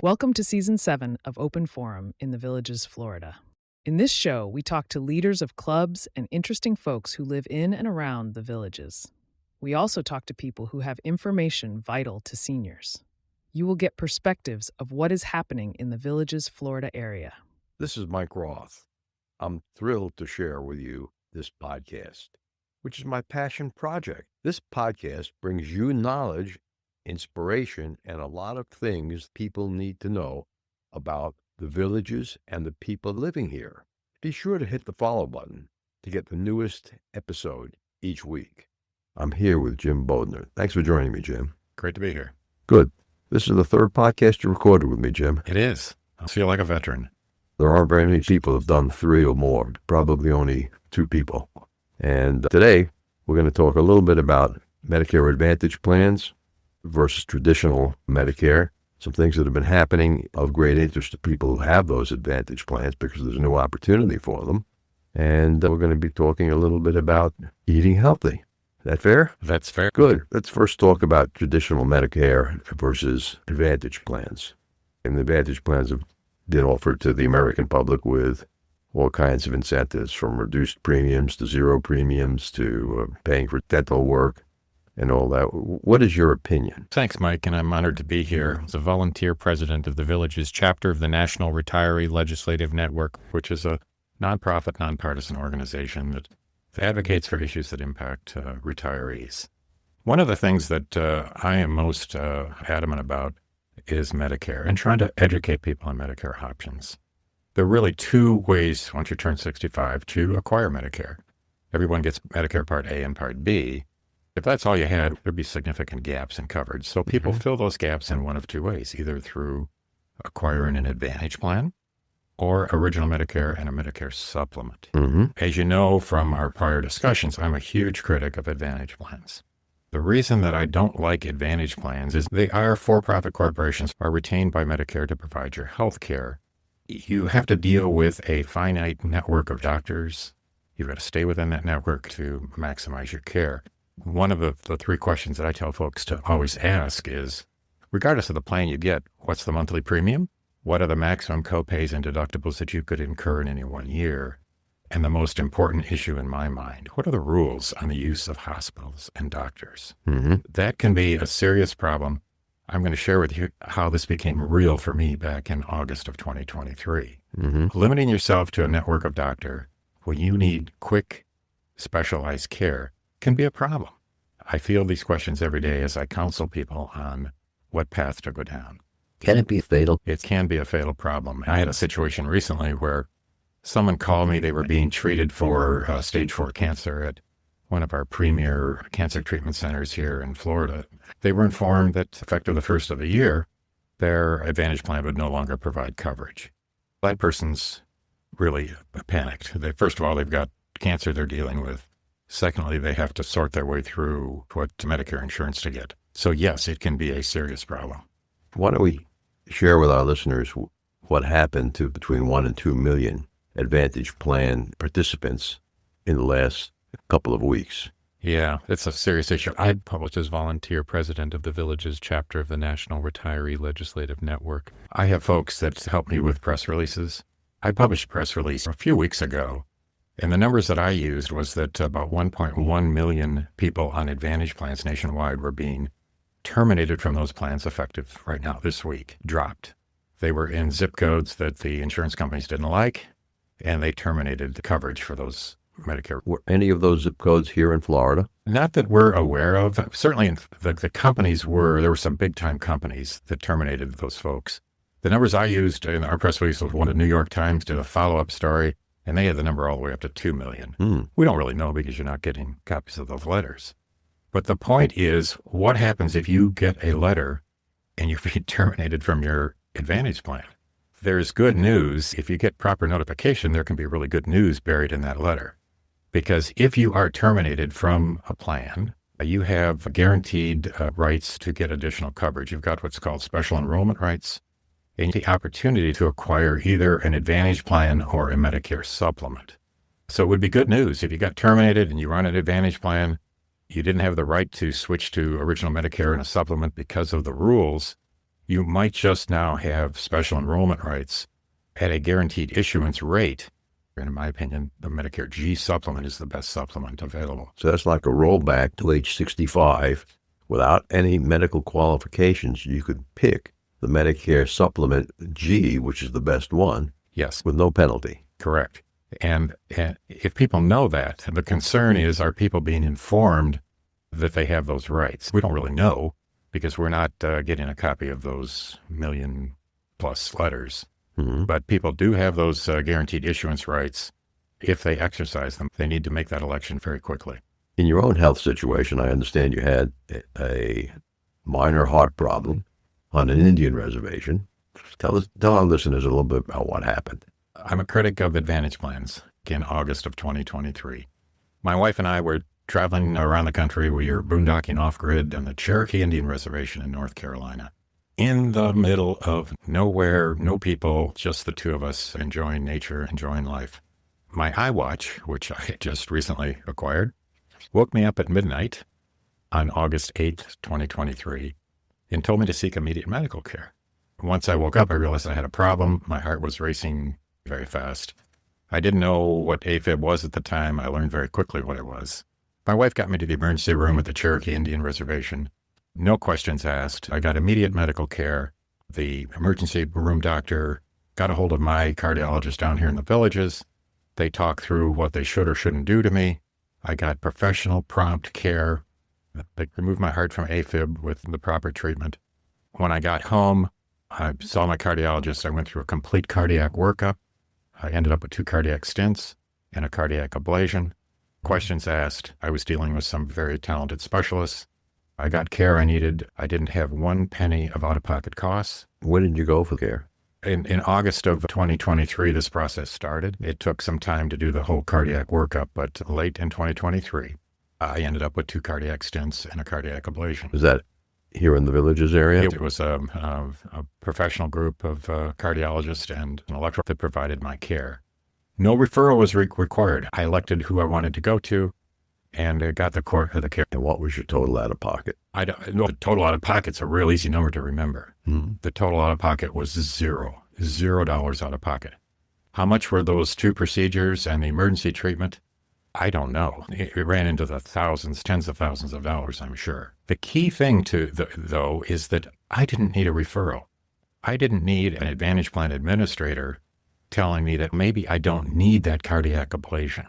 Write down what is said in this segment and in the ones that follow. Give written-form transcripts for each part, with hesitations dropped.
Welcome to Season 7 of Open Forum in the Villages, Florida. In this show, we talk to leaders of clubs and interesting folks who live in and around the villages. We also talk to people who have information vital to seniors. You will get perspectives of what is happening in the Villages, Florida area. This is Mike Roth. I'm thrilled to share with you this podcast, which is my passion project. This podcast brings you knowledge, inspiration, and a lot of things people need to know about the villages and the people living here. Be sure to hit the follow button to get the newest episode each week. I'm here with Jim Bodenner. Thanks for joining me, Jim. Great to be here. Good. This is the third podcast you recorded with me, Jim. It is. I feel like a veteran. There aren't very many people who have done 3 or more, probably only 2 people. And today, we're going to talk a little bit about Medicare Advantage plans versus traditional Medicare, some things that have been happening of great interest to people who have those Advantage plans because there's no opportunity for them. And we're going to be talking a little bit about eating healthy. Is that fair? That's fair. Good. Let's first talk about traditional Medicare versus Advantage plans. And the Advantage plans have been offered to the American public with all kinds of incentives, from reduced premiums to zero premiums to paying for dental work and all that. What is your opinion? Thanks, Mike, and I'm honored to be here as a volunteer president of the Villages chapter of the National Retiree Legislative Network, which is a nonprofit, nonpartisan organization that advocates for issues that impact retirees. One of the things that I am most adamant about is Medicare and trying to educate people on Medicare options. There are really 2 ways, once you turn 65, to acquire Medicare. Everyone gets Medicare Part A and Part B. If that's all you had, there'd be significant gaps in coverage. So people fill those gaps in one of 2 ways, either through acquiring an Advantage plan or original Medicare and a Medicare supplement. As you know from our prior discussions, I'm a huge critic of Advantage plans. The reason that I don't like Advantage plans is they are for-profit corporations, are retained by Medicare to provide your health care. You have to deal with a finite network of doctors. You've got to stay within that network to maximize your care. One of the 3 questions that I tell folks to always ask is, regardless of the plan you get, what's the monthly premium? What are the maximum copays and deductibles that you could incur in any one year? And the most important issue in my mind, what are the rules on the use of hospitals and doctors? That can be a serious problem. I'm going to share with you how this became real for me back in August of 2023. Limiting yourself to a network of doctor when you need quick, specialized care can be a problem. I feel these questions every day as I counsel people on what path to go down. Can it be fatal? It can be a fatal problem. I had a situation recently where someone called me. They were being treated for stage 4 cancer at one of our premier cancer treatment centers here in Florida. They were informed that effective the first of the year, their Advantage plan would no longer provide coverage. That person's really panicked. First of all, they've got cancer they're dealing with. Secondly, they have to sort their way through what Medicare insurance to get. So yes, it can be a serious problem. Why don't we share with our listeners what happened to between 1 and 2 million Advantage plan participants in the last couple of weeks? Yeah, it's a serious issue. I published as volunteer president of the Villages chapter of the National Retiree Legislative Network. I have folks that help me with press releases. I published a press release a few weeks ago, and the numbers that I used was that about 1.1 million people on Advantage plans nationwide were being terminated from those plans effective right now, this week, dropped. They were in zip codes that the insurance companies didn't like, and they terminated the coverage for those Medicare. Were any of those zip codes here in Florida? Not that we're aware of. Certainly the companies there were some big-time companies that terminated those folks. The numbers I used in our press release was one the New York Times did a follow-up story, and they had the number all the way up to 2 million. We don't really know because you're not getting copies of those letters. But the point is, what happens if you get a letter and you're being terminated from your Advantage plan? There's good news. If you get proper notification, there can be really good news buried in that letter. Because if you are terminated from a plan, you have guaranteed rights to get additional coverage. You've got what's called special enrollment rights and the opportunity to acquire either an Advantage plan or a Medicare supplement. So it would be good news if you got terminated and you were on an Advantage plan, you didn't have the right to switch to original Medicare and a supplement because of the rules. You might just now have special enrollment rights at a guaranteed issuance rate. And in my opinion, the Medicare G supplement is the best supplement available. So that's like a rollback to age 65. Without any medical qualifications, you could pick the Medicare Supplement G, which is the best one. Yes. With no penalty. Correct. And if people know that, the concern is, are people being informed that they have those rights? We don't really know because we're not getting a copy of those million-plus letters. Mm-hmm. But people do have those guaranteed issuance rights. If they exercise them, they need to make that election very quickly. In your own health situation, I understand you had a minor heart problem on an Indian reservation. Tell our listeners a little bit about what happened. I'm a critic of Advantage plans in August of 2023. My wife and I were traveling around the country. We were boondocking off-grid on the Cherokee Indian Reservation in North Carolina. In the middle of nowhere, no people, just the two of us enjoying nature, enjoying life. My iWatch, which I had just recently acquired, woke me up at midnight on August 8th, 2023, and told me to seek immediate medical care. Once I woke up, I realized I had a problem. My heart was racing very fast. I didn't know what AFib was at the time. I learned very quickly what it was. My wife got me to the emergency room at the Cherokee Indian Reservation. No questions asked. I got immediate medical care. The emergency room doctor got a hold of my cardiologist down here in the Villages. They talked through what they should or shouldn't do to me. I got professional, prompt care. They removed my heart from AFib with the proper treatment. When I got home, I saw my cardiologist. I went through a complete cardiac workup. I ended up with 2 cardiac stents and a cardiac ablation. Questions asked. I was dealing with some very talented specialists. I got care I needed. I didn't have 1 penny of out-of-pocket costs. When did you go for care? In August of 2023, this process started. It took some time to do the whole cardiac workup, but late in 2023, I ended up with 2 cardiac stents and a cardiac ablation. Was that here in the Villages area? It was a professional group of cardiologists and an electric that provided my care. No referral was required. I elected who I wanted to go to and got the care. And what was your total out of pocket? I don't know. The total out of pocket's a real easy number to remember. Mm-hmm. The total out of pocket was $0 out of pocket. How much were those 2 procedures and the emergency treatment? I don't know. It ran into the thousands, tens of thousands of dollars, I'm sure. The key thing though, is that I didn't need a referral. I didn't need an Advantage plan administrator telling me that maybe I don't need that cardiac ablation.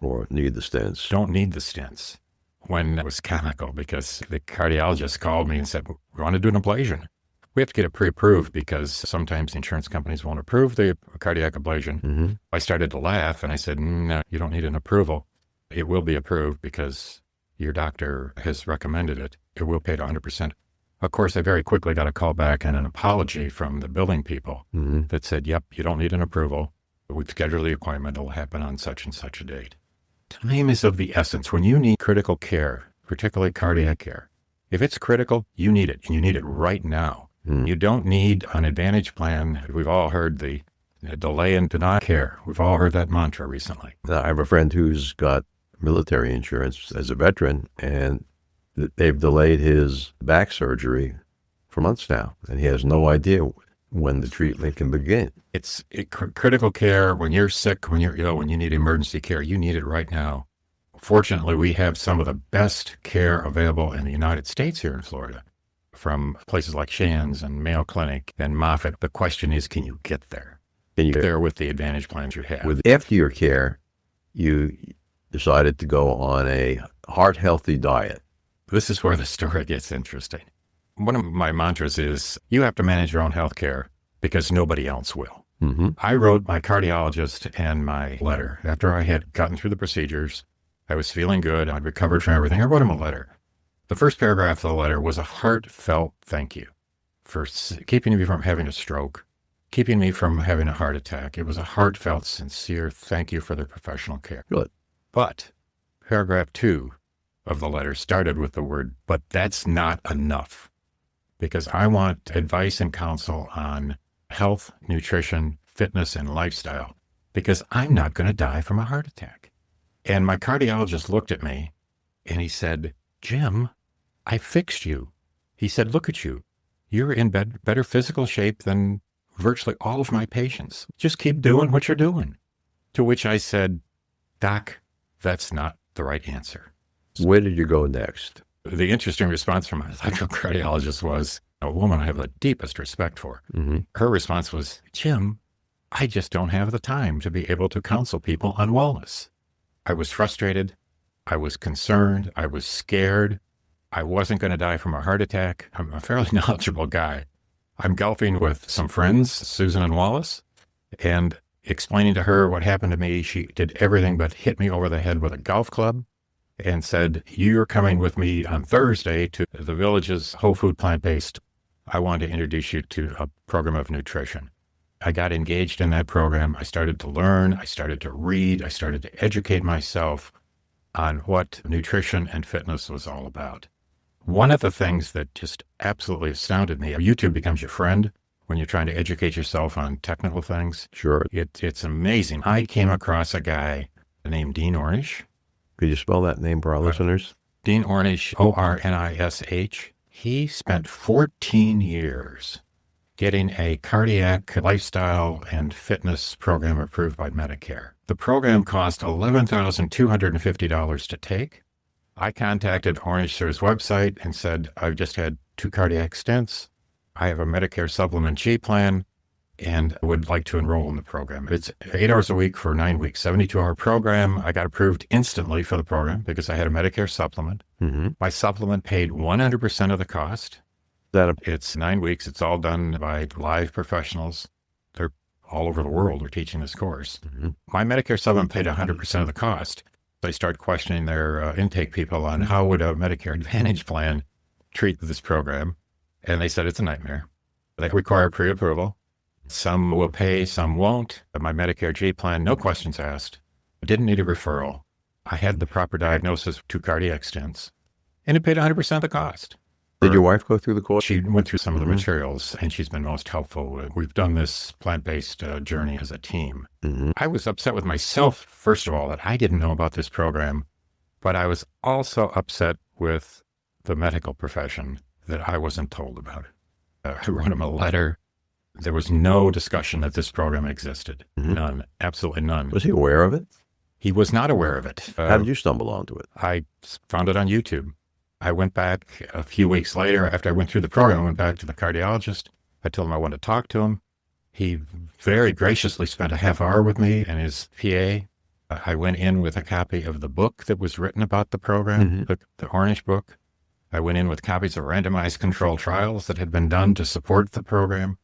Or need the stents. Don't need the stents. When it was comical because the cardiologist called me and said, we want to do an ablation. We have to get it pre-approved because sometimes the insurance companies won't approve the cardiac ablation. Mm-hmm. I started to laugh and I said, no, you don't need an approval. It will be approved because your doctor has recommended it. It will pay to 100%. Of course, I very quickly got a call back and an apology from the billing people that said, yep, you don't need an approval. We've scheduled the appointment. It'll happen on such and such a date. Time is of the essence. When you need critical care, particularly cardiac care, if it's critical, you need it, and you need it right now. You don't need an Advantage plan. We've all heard the delay and deny care. We've all heard that mantra recently. I have a friend who's got military insurance as a veteran, and they've delayed his back surgery for months now, and he has no idea when the treatment can begin. It's critical care. When you're sick, when you're ill, when you need emergency care, you need it right now. Fortunately, we have some of the best care available in the United States here in Florida, from places like Shands and Mayo Clinic and Moffitt. The question is, can you get there? Can you get there with the Advantage plans you have? After your care, you decided to go on a heart-healthy diet. This is where the story gets interesting. One of my mantras is, you have to manage your own health care because nobody else will. Mm-hmm. I wrote my cardiologist and my letter. After I had gotten through the procedures, I was feeling good. I'd recovered from everything. I wrote him a letter. The first paragraph of the letter was a heartfelt thank you for keeping me from having a stroke, keeping me from having a heart attack. It was a heartfelt, sincere thank you for the professional care. Good. But paragraph 2 of the letter started with the word, but that's not enough. Because I want advice and counsel on health, nutrition, fitness, and lifestyle, because I'm not going to die from a heart attack. And my cardiologist looked at me and he said, Jim, I fixed you. He said, look at you. you're in better physical shape than virtually all of my patients. Just keep doing what you're doing. To which I said, Doc, that's not the right answer. Where did you go next? The interesting response from my electrocardiologist was, a woman I have the deepest respect for. Mm-hmm. Her response was, Jim, I just don't have the time to be able to counsel people on wellness. I was frustrated. I was concerned. I was scared. I wasn't going to die from a heart attack. I'm a fairly knowledgeable guy. I'm golfing with some friends, Susan and Wallace, and explaining to her what happened to me. She did everything but hit me over the head with a golf club and said, you're coming with me on Thursday to the Village's whole food plant-based. I want to introduce you to a program of nutrition. I got engaged in that program. I started to learn. I started to read. I started to educate myself on what nutrition and fitness was all about. One of the things that just absolutely astounded me, YouTube becomes your friend when you're trying to educate yourself on technical things. Sure. It's amazing. I came across a guy named Dean Ornish. Could you spell that name for our listeners? Dean Ornish, Ornish. He spent 14 years getting a cardiac lifestyle and fitness program approved by Medicare. The program cost $11,250 to take. I contacted Ornish through his website and said, I've just had 2 cardiac stents. I have a Medicare Supplement G plan and would like to enroll in the program. It's 8 hours a week for 9 weeks, 72-hour program. I got approved instantly for the program because I had a Medicare supplement. Mm-hmm. My supplement paid 100% of the cost. It's 9 weeks. It's all done by live professionals. They're all over the world are teaching this course. Mm-hmm. My Medicare supplement paid 100% of the cost. They start questioning their intake people on how would a Medicare Advantage plan treat this program. And they said it's a nightmare. They require pre-approval. Some will pay, some won't. My Medicare G plan, no questions asked. I didn't need a referral. I had the proper diagnosis of 2 cardiac stents. And it paid 100% of the cost. Did your wife go through the course? She went through some of the materials, and she's been most helpful. We've done this plant-based journey as a team. Mm-hmm. I was upset with myself, first of all, that I didn't know about this program, but I was also upset with the medical profession that I wasn't told about it. I wrote him a letter. There was no discussion that this program existed. Mm-hmm. None. Absolutely none. Was he aware of it? He was not aware of it. How did you stumble onto it? I found it on YouTube. I went back a few weeks later after I went through the program. I went back to the cardiologist. I told him I wanted to talk to him. He very graciously spent a half hour with me and his PA. I went in with a copy of the book that was written about the program, the Ornish book. I went in with copies of randomized controlled trials that had been done to support the program.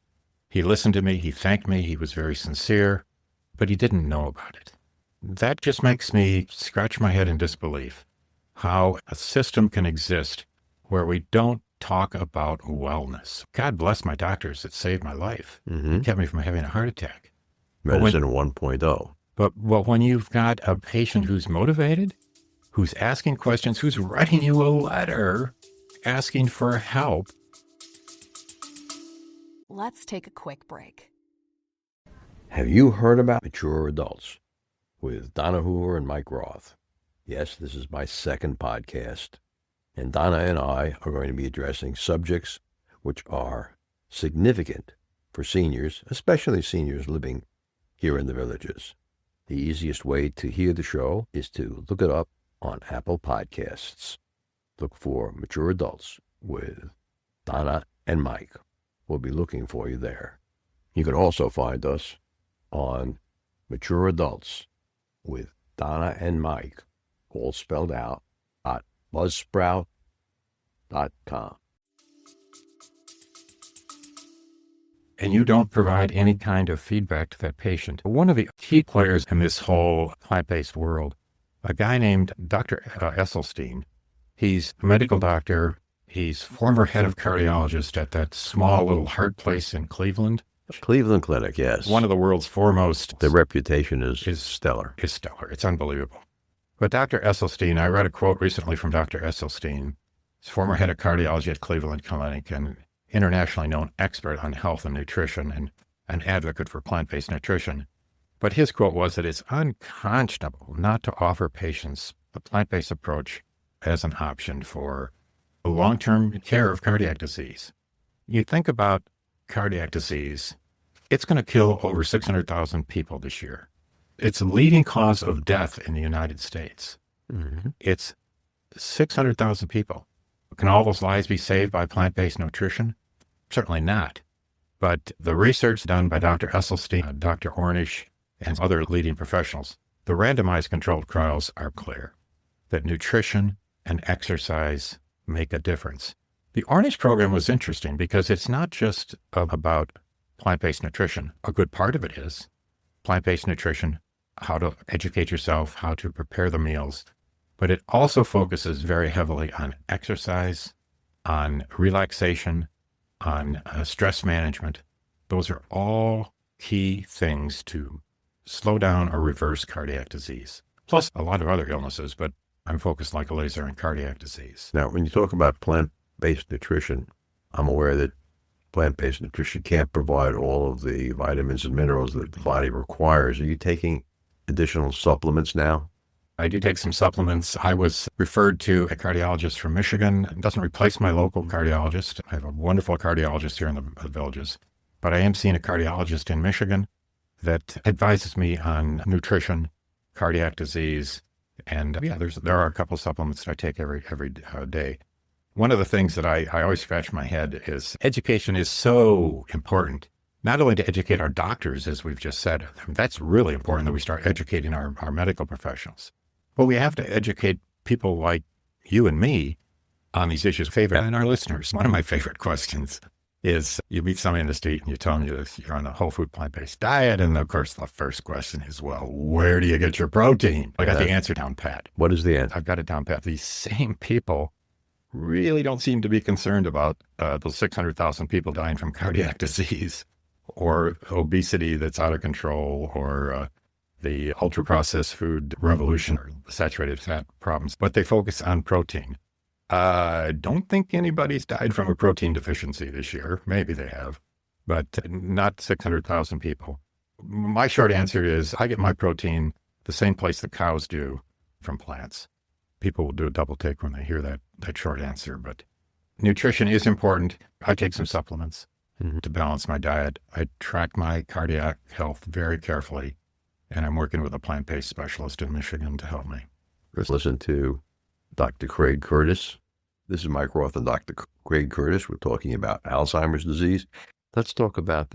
He listened to me. He thanked me. He was very sincere, but he didn't know about it. That just makes me scratch my head in disbelief. How a system can exist where we don't talk about wellness. God bless my doctors that saved my life. Mm-hmm. Kept me from having a heart attack. Medicine 1.0. But when you've got a patient who's motivated, who's asking questions, who's writing you a letter asking for help. Let's take a quick break. Have you heard about Mature Adults with Donna Hoover and Mike Roth? Yes, this is my second podcast, and Donna and I are going to be addressing subjects which are significant for seniors, especially seniors living here in the villages. The easiest way to hear the show is to look it up on Apple Podcasts. Look for Mature Adults with Donna and Mike. We'll be looking for you there. You can also find us on Mature Adults with Donna and Mike, all spelled out, @buzzsprout.com. And you don't provide any kind of feedback to that patient. One of the key players in this whole plant-based world, a guy named Dr. Esselstyn. He's a medical doctor. He's former head of cardiologist at that small little heart place in Cleveland. Cleveland Clinic, yes. One of the world's foremost. The reputation is stellar. Is stellar. It's unbelievable. But Dr. Esselstyn, I read a quote recently from Dr. Esselstyn. He's former head of cardiology at Cleveland Clinic and internationally known expert on health and nutrition and an advocate for plant-based nutrition. But his quote was that it's unconscionable not to offer patients a plant-based approach as an option for long-term care of cardiac disease. You think about cardiac disease, it's going to kill over 600,000 people this year. It's a leading cause of death in the United States. Mm-hmm. It's 600,000 people. Can all those lives be saved by plant-based nutrition? Certainly not. But the research done by Dr. Esselstyn, Dr. Ornish, and other leading professionals, the randomized controlled trials are clear that nutrition and exercise make a difference. The Ornish program was interesting because it's not just about plant-based nutrition. A good part of it is plant-based nutrition, how to educate yourself, how to prepare the meals, but it also focuses very heavily on exercise, on relaxation, on stress management. Those are all key things to slow down or reverse cardiac disease, plus a lot of other illnesses, but I'm focused like a laser on cardiac disease. Now, when you talk about plant-based nutrition, I'm aware that plant-based nutrition can't provide all of the vitamins and minerals that the body requires. Are you taking additional supplements now? I do take some supplements. I was referred to a cardiologist from Michigan. It doesn't replace my local cardiologist. I have a wonderful cardiologist here in the villages, but I am seeing a cardiologist in Michigan that advises me on nutrition, cardiac disease, and there are a couple of supplements that I take every day. One of the things that I always scratch my head is education is so important. Not only to educate our doctors, as we've just said, that's really important that we start educating our medical professionals. But we have to educate people like you and me on these issues. And our listeners, one of my favorite questions is you meet somebody in the street and you tell them you're on a whole food plant-based diet. And of course, the first question is, well, where do you get your protein? I got the answer down pat. What is the answer? I've got it down pat. These same people really don't seem to be concerned about those 600,000 people dying from cardiac disease or obesity that's out of control or the ultra-processed food revolution or saturated fat problems, but they focus on protein. I don't think anybody's died from a protein deficiency this year. Maybe they have, but not 600,000 people. My short answer is I get my protein the same place the cows do, from plants. People will do a double take when they hear that short answer, but nutrition is important. I take some supplements to balance my diet. I track my cardiac health very carefully, and I'm working with a plant-based specialist in Michigan to help me. Let's listen to Dr. Craig Curtis. This is Mike Roth and Dr. Craig Curtis. We're talking about Alzheimer's disease. Let's talk about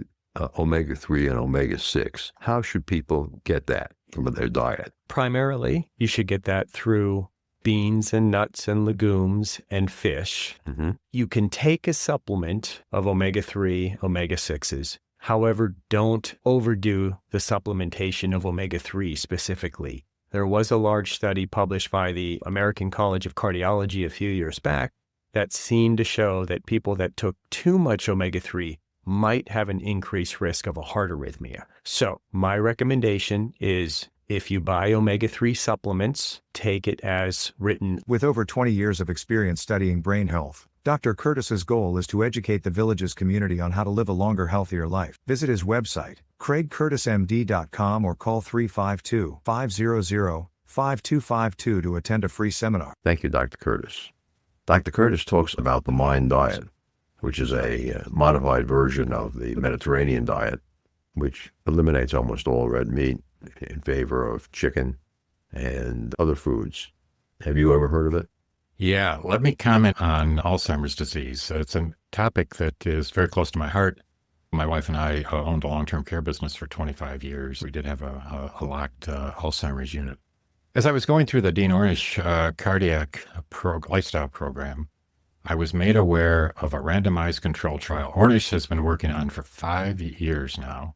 omega-3 and omega-6. How should people get that from their diet? Primarily, you should get that through beans and nuts and legumes and fish. Mm-hmm. You can take a supplement of omega-3, omega-6s. However, don't overdo the supplementation of omega-3 specifically. There was a large study published by the American College of Cardiology a few years back that seemed to show that people that took too much omega-3 might have an increased risk of a heart arrhythmia. So my recommendation is if you buy omega-3 supplements, take it as written. With over 20 years of experience studying brain health, Dr. Curtis's goal is to educate the Villages community on how to live a longer, healthier life. Visit his website, craigcurtismd.com, or call 352-500-5252 to attend a free seminar. Thank you, Dr. Curtis. Dr. Curtis talks about the Mind diet, which is a modified version of the Mediterranean diet, which eliminates almost all red meat in favor of chicken and other foods. Have you ever heard of it? Yeah, let me comment on Alzheimer's disease. It's a topic that is very close to my heart. My wife and I owned a long-term care business for 25 years. We did have a locked Alzheimer's unit. As I was going through the Dean Ornish cardiac lifestyle program, I was made aware of a randomized control trial Ornish has been working on for 5 years now,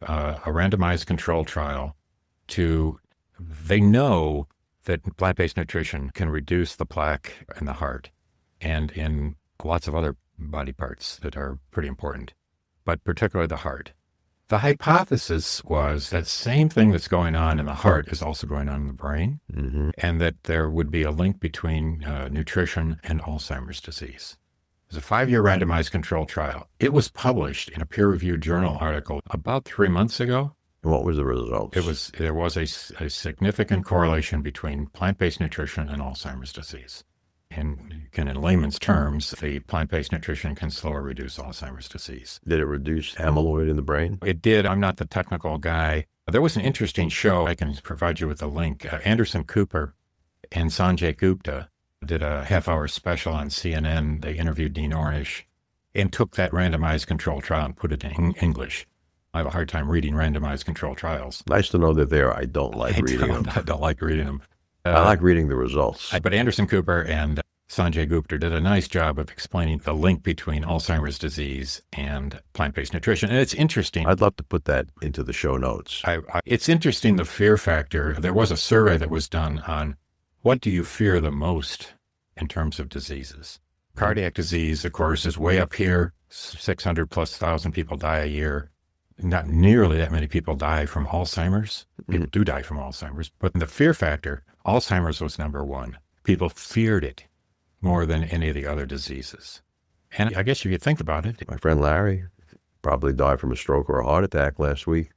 a randomized control trial they know that plant-based nutrition can reduce the plaque in the heart and in lots of other body parts that are pretty important, but particularly the heart. The hypothesis was that same thing that's going on in the heart is also going on in the brain, and that there would be a link between nutrition and Alzheimer's disease. It was a 5-year randomized control trial. It was published in a peer-reviewed journal article about 3 months ago. What was the results? There was a significant correlation between plant-based nutrition and Alzheimer's disease. In layman's terms, the plant-based nutrition can slow or reduce Alzheimer's disease. Did it reduce amyloid in the brain? It did. I'm not the technical guy. There was an interesting show. I can provide you with a link. Anderson Cooper and Sanjay Gupta did a half-hour special on CNN. They interviewed Dean Ornish and took that randomized control trial and put it in English. I have a hard time reading randomized control trials. Nice to know that there. I don't like reading them. I don't like reading them. I like reading the results. But Anderson Cooper and Sanjay Gupta did a nice job of explaining the link between Alzheimer's disease and plant-based nutrition. And it's interesting. I'd love to put that into the show notes. It's interesting, the fear factor. There was a survey that was done on what do you fear the most in terms of diseases. Cardiac disease, of course, is way up here. 600,000+ people die a year. Not nearly that many people die from Alzheimer's. People do die from Alzheimer's. But the fear factor, Alzheimer's was number one. People feared it more than any of the other diseases. And I guess if you think about it. My friend Larry probably died from a stroke or a heart attack last week.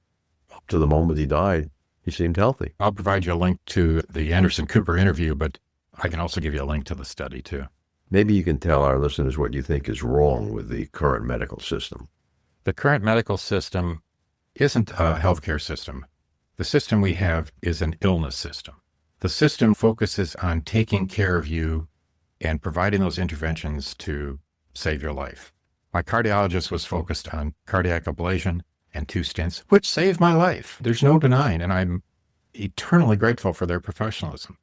Up to the moment he died, he seemed healthy. I'll provide you a link to the Anderson Cooper interview, but I can also give you a link to the study too. Maybe you can tell our listeners what you think is wrong with the current medical system. The current medical system isn't a healthcare system. The system we have is an illness system. The system focuses on taking care of you and providing those interventions to save your life. My cardiologist was focused on cardiac ablation and 2 stents, which saved my life. There's no denying, and I'm eternally grateful for their professionalism.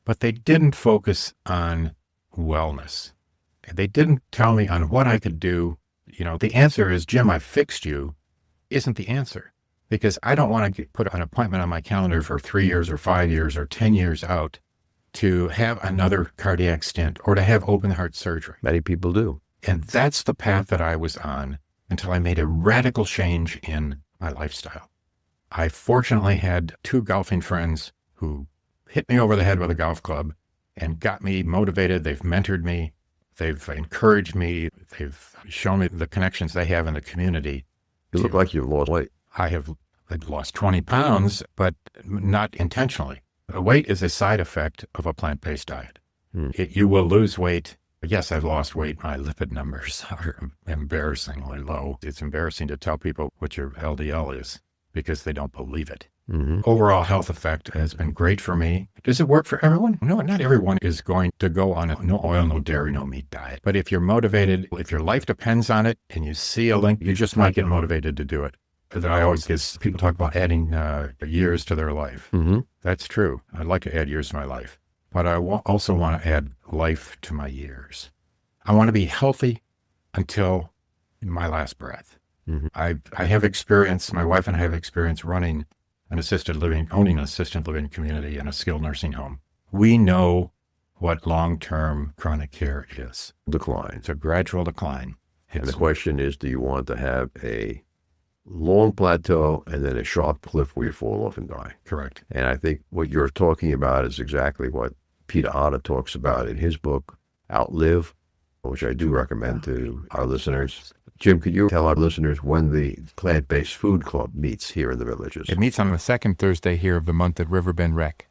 But they didn't focus on wellness. They didn't tell me on what I could do. You know, the answer is, Jim, I fixed you, isn't the answer. Because I don't want to put an appointment on my calendar for 3 years or 5 years or 10 years out to have another cardiac stent or to have open heart surgery. Many people do. And that's the path that I was on until I made a radical change in my lifestyle. I fortunately had 2 golfing friends who hit me over the head with a golf club and got me motivated. They've mentored me. They've encouraged me. They've shown me the connections they have in the community. You look like you've lost weight. I've lost 20 pounds, but not intentionally. The weight is a side effect of a plant-based diet. You will lose weight. Yes, I've lost weight. My lipid numbers are embarrassingly low. It's embarrassing to tell people what your LDL is because they don't believe it. Overall health effect has been great for me. Does it work for everyone? No, not everyone is going to go on a no oil, no dairy, no meat diet. But if you're motivated, if your life depends on it and you see a link, you just might get motivated to do it. I always get people talk about adding years to their life. That's true. I'd like to add years to my life. But I also want to add life to my years. I want to be healthy until my last breath. I have experience, my wife and I have experience running owning an assisted living community in a skilled nursing home. We know what long-term chronic care is. Decline. It's a gradual decline. And the question is, do you want to have a long plateau and then a sharp cliff where you fall off and die? Correct. And I think what you're talking about is exactly what Peter Otter talks about in his book, Outlive, which I do recommend to our listeners. Jim, could you tell our listeners when the Plant-Based Food Club meets here in the Villages? It meets on the second Thursday here of the month at Riverbend Rec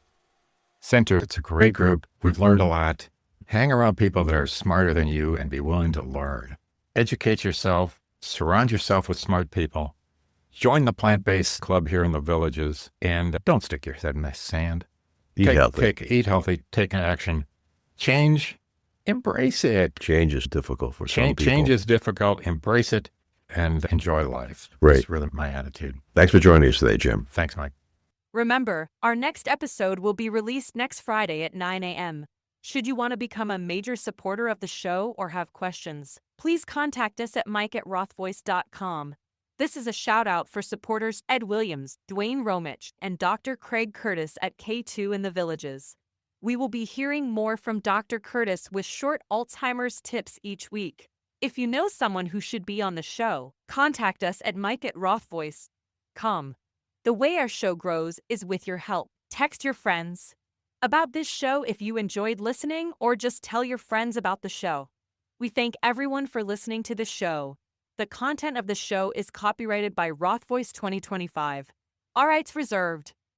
Center. It's a great group. We've learned a lot. Hang around people that are smarter than you and be willing to learn. Educate yourself. Surround yourself with smart people. Join the Plant-Based Club here in the Villages. And don't stick your head in the sand. Eat healthy. Eat healthy. Take action. Change. Embrace it. Change is difficult for some people. Change is difficult. Embrace it and enjoy life. Right. That's really my attitude. Thanks for joining us today, Jim. Thanks, Mike. Remember, our next episode will be released next Friday at 9 a.m. Should you want to become a major supporter of the show or have questions, please contact us at mike@rothvoice.com. This is a shout-out for supporters Ed Williams, Dwayne Romich, and Dr. Craig Curtis at K2 in the Villages. We will be hearing more from Dr. Curtis with short Alzheimer's tips each week. If you know someone who should be on the show, contact us at mike@rothvoice.com. The way our show grows is with your help. Text your friends about this show if you enjoyed listening, or just tell your friends about the show. We thank everyone for listening to the show. The content of the show is copyrighted by Roth Voice 2025. All rights reserved.